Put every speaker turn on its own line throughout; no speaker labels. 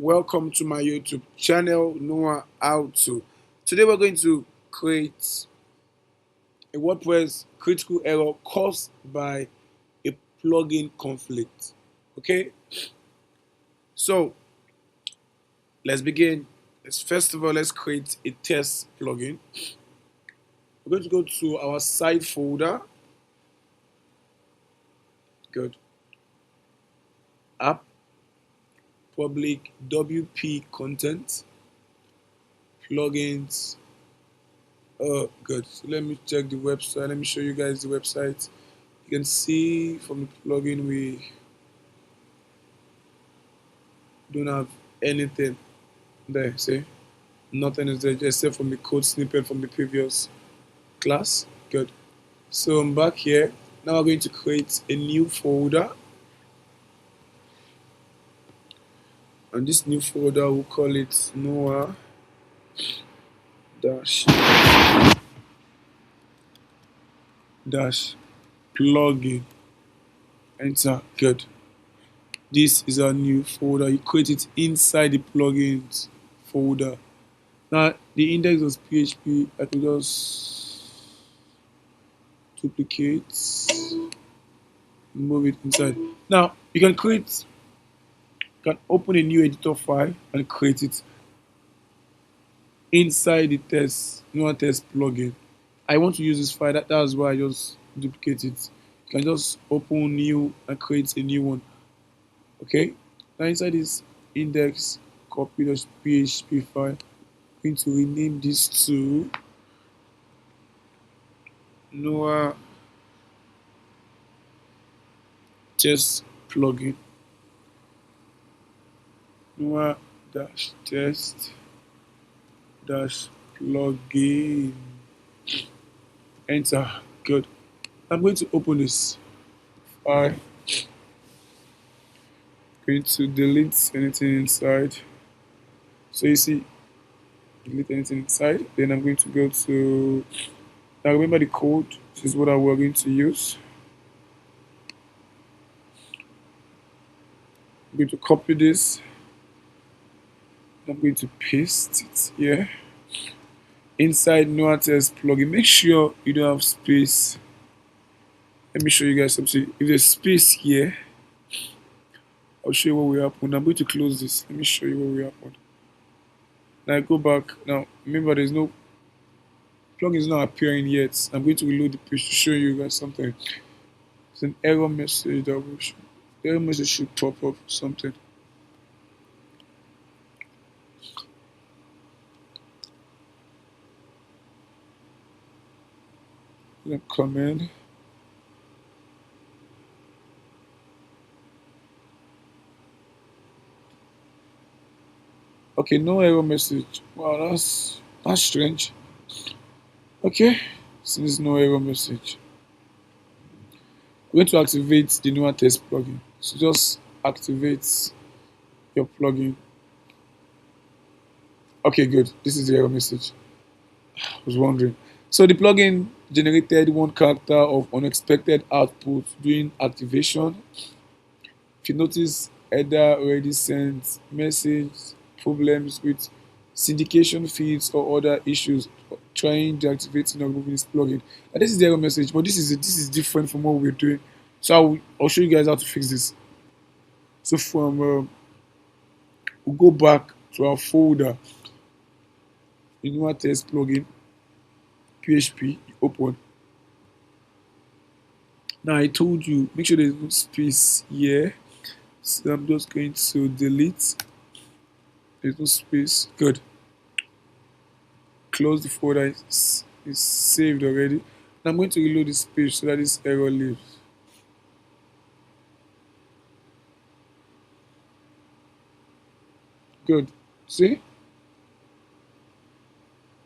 Welcome to my YouTube channel, Noah How To. Today we're going to create a WordPress critical error caused by a plugin conflict. Okay, so let's begin. First of all, let's create a test plugin. We're going to go to our side folder. Good. App, public, WP content, plugins. Oh, good. So let me check the website. Let me show you guys the website. You can see from the plugin we don't have anything there. See, nothing is there except from the code snippet from the previous class. Good. So I'm back here. Now we're going to create a new folder, and this new folder we'll call it Noah dash dash plugin. Enter. Good. This is our new folder. You create it inside the plugins folder. Now the index was PHP. I could just duplicate, move it inside. Now you can open a new editor file and create it inside the test plugin. I want to use this file. That's why I just duplicate it. You can just open new and create a new one. Okay. Now inside this index, copy the PHP file. I'm going to rename this to Noah test plugin. Noah dash test dash plugin. Enter. Good. I'm going to open this file. Going to delete anything inside. So you see, delete anything inside. Then I'm going to go to, now remember the code. This is what we're going to use. I'm going to copy this. I'm going to paste it here inside Noah test plugin. Make sure you don't have space. Let me show you guys something. If there's space here, I'll show you what will happen. I'm going to close this. Let me show you what will happen. Now I go back. Now remember, there's no plugin is not appearing yet. I'm going to reload the page to show you guys something. It's an error message that will show. The error message should pop up something. Then command. Okay, no error message. Wow, that's strange. Okay, since no error message, we're going to activate the Noah test plugin. So just activate your plugin. Okay, good. This is the error message. I was wondering. So the plugin generated one character of unexpected output during activation. If you notice, Header already sent message problems with syndication feeds or other issues trying deactivating or removing this plugin. And this is the error message, but this is different from what we're doing. So I'll show you guys how to fix this. So we'll go back to our folder in our test plugin, PHP, open. Now I told you, make sure there's no space here. So I'm just going to delete. There's no space. Good. Close the folder. It's saved already. And I'm going to reload this page so that this error leaves. Good. See?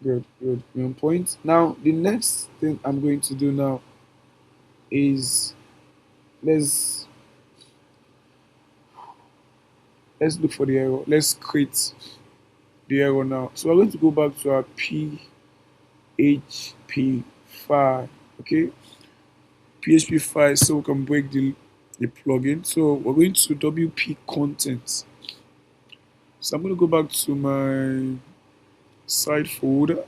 Good. We're on point. Now the next thing I'm going to do now is let's look for the error. Let's create the error now. So we're going to go back to our PHP file. Okay, PHP file, so we can break the plugin. So we're going to WP content. So I'm going to go back to my side folder.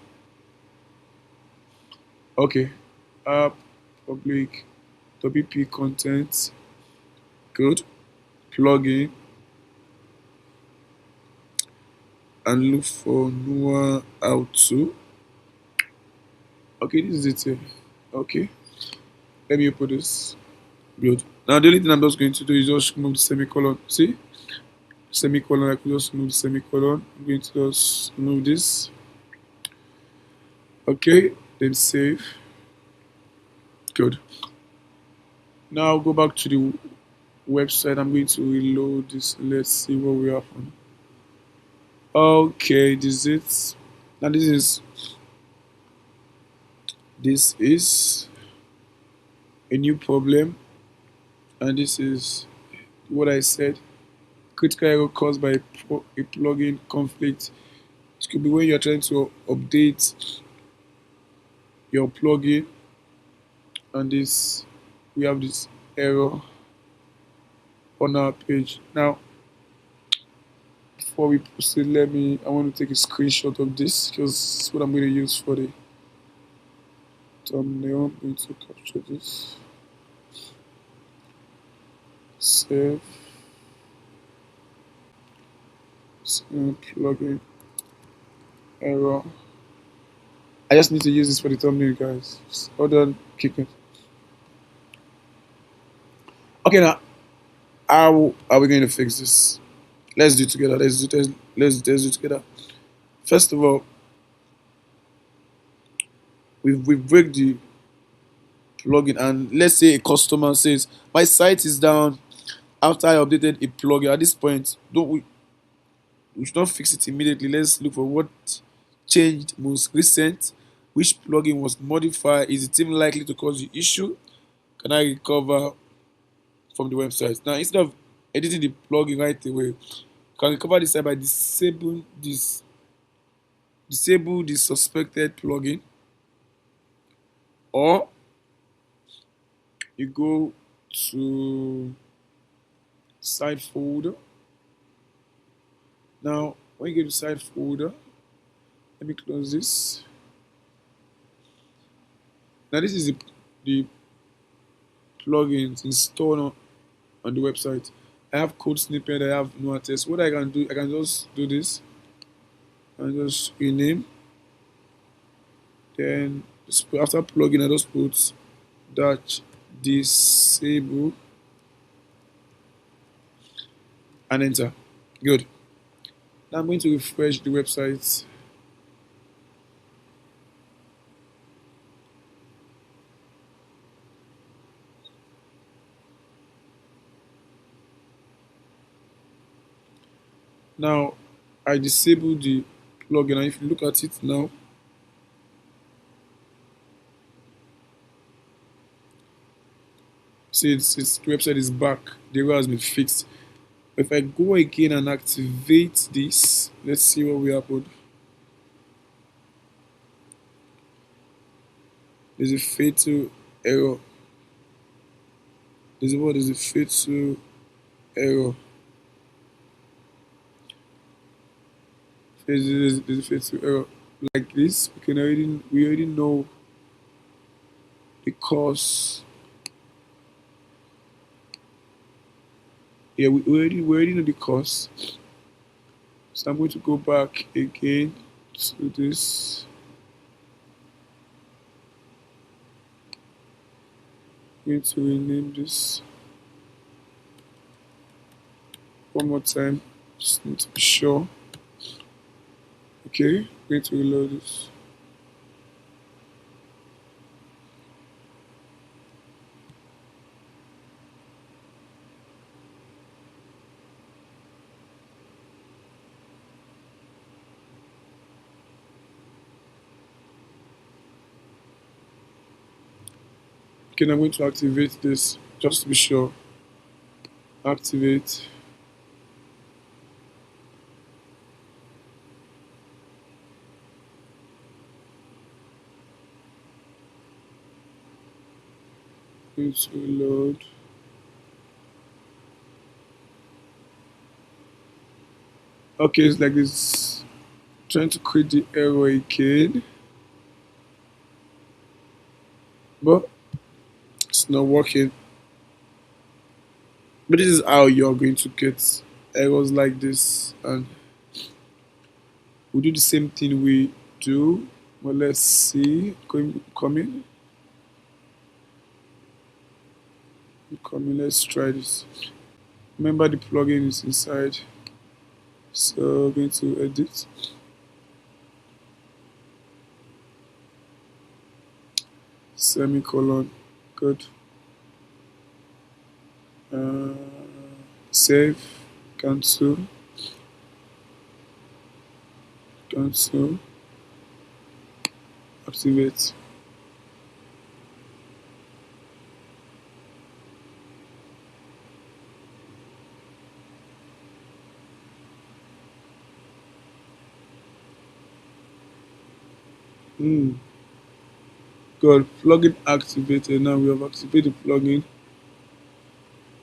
Okay, app, public, WP content, good, plugin, and look for Noah how to. Okay, this is it here. Okay, let me open this. Good. Now the only thing I'm just going to do is just move the semicolon. See? Semicolon, I could just move the semicolon. I'm going to just move this. Okay, then save. Good. Now I'll go back to the website. I'm going to reload this. Let's see what we happen. Okay, this is it. Now this is a new problem, and this is what I said. Critical error caused by a plugin conflict. It could be when you're trying to update your plugin, and this we have this error on our page. Now, before we proceed, I want to take a screenshot of this because it's what I'm going to use for the thumbnail. I'm going to capture this. Save. Plugin error. I just need to use this for the thumbnail, guys. Just hold on, keep it. Okay, now how are we going to fix this? Let's do it together. Let's do it together. First of all, we break the plugin, and let's say a customer says my site is down after I updated a plugin. At this point, don't we should not fix it immediately. Let's look for what changed most recent, which plugin was modified, is the team likely to cause the issue, can I recover from the website. Now instead of editing the plugin right away, you can recover the site by disable the suspected plugin, or you go to side folder. Now when you go to side folder, let me close this. Now this is the plugins installed on the website. I have code snippet, I have no test. What I can do, I can just do this and just rename. Then after plugin, I just put dash disable and enter. Good. Now I'm going to refresh the website. Now I disable the plugin, and if you look at it now, see the website is back. The error has been fixed. If I go again and activate this, let's see what we happen. There's a fatal error. There's a fatal error. There's a fatal error like this. We already know the cause. Yeah, we already know the cause. So I'm going to go back again to this. I'm going to rename this one more time. Just need to be sure. Okay, I'm going to reload this. Okay, I'm going to activate this just to be sure. Activate. Going to reload. Okay, it's like this. Trying to create the error again, but it's not working. But this is how you're going to get errors like this, and we do the same thing we do. Well, let's see. Coming. Let's try this. Remember, the plugin is inside, so I'm going to edit. Semicolon. Good. Uh, Save. Cancel. Cancel. Activate. Good. Plugin activated. Now we have activated the plugin.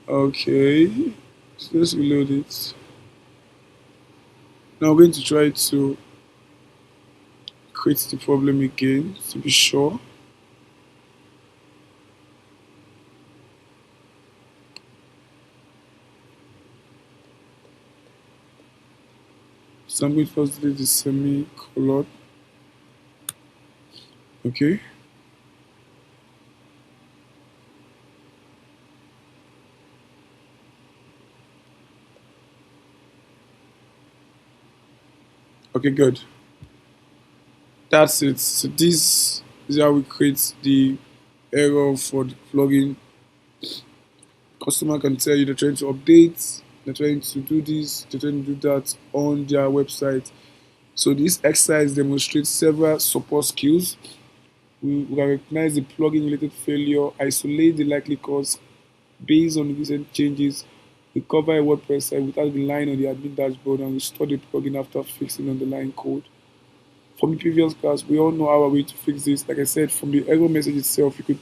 Okay. So let's reload it. Now we're going to try to create the problem again to be sure. So I'm going to first delete the semicolon. Okay. Okay, good. That's it. So this is how we create the error for the plugin. Customer can tell you they're trying to update, they're trying to do this, they're trying to do that on their website. So this exercise demonstrates several support skills. We can recognize the plugin related failure, isolate the likely cause based on recent changes, recover a WordPress site without relying on the admin dashboard, and restore the plugin after fixing underlying code. From the previous class, we all know our way to fix this. Like I said, from the error message itself, you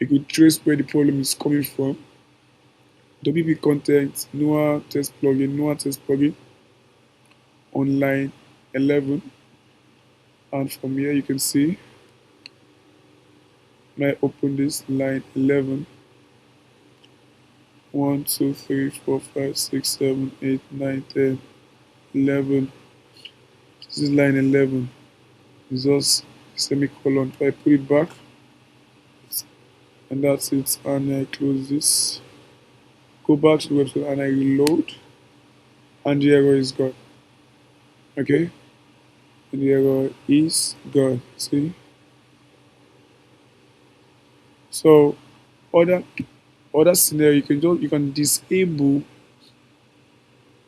could trace where the problem is coming from. WP content, Noah test plugin on line 11, and from here you can see when I open this line 11, 1, 2, 3, 4, 5, 6, 7, 8, 9, 10, 11. This is line 11. It's just semicolon. If I put it back, and that's it, and I close this, go back to the website and I reload, and the error is gone. Okay, and the error is gone. See, so other scenario, you can disable.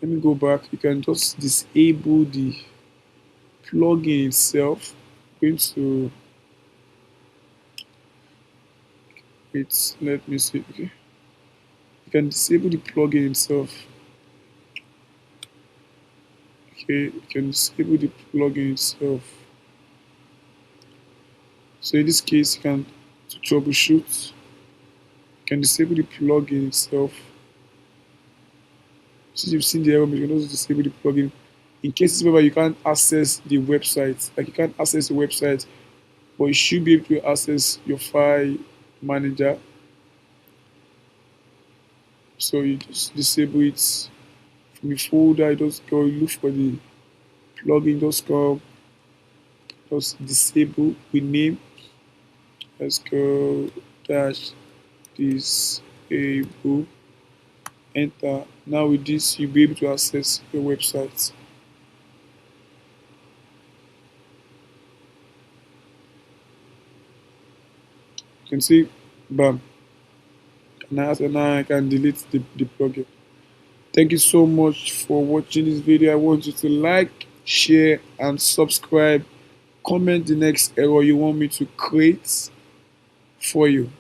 Let me go back. You can just disable the plugin itself. I'm going to wait. Let me see. Okay, you can disable the plugin itself. Okay, you can disable the plugin itself. So in this case, you can to troubleshoot. You can disable the plugin itself. Since you've seen the error, you can also disable the plugin. In cases where you can't access the website, like you can't access the website, but you should be able to access your file manager. So you just disable it from the folder. You just go look for the plugin. Just disable with name. Let's go dash disable. Enter. Now with this, you'll be able to access your website. You can see, bam. Now I can delete the plugin. Thank you so much for watching this video. I want you to like, share, and subscribe. Comment the next error you want me to create for you.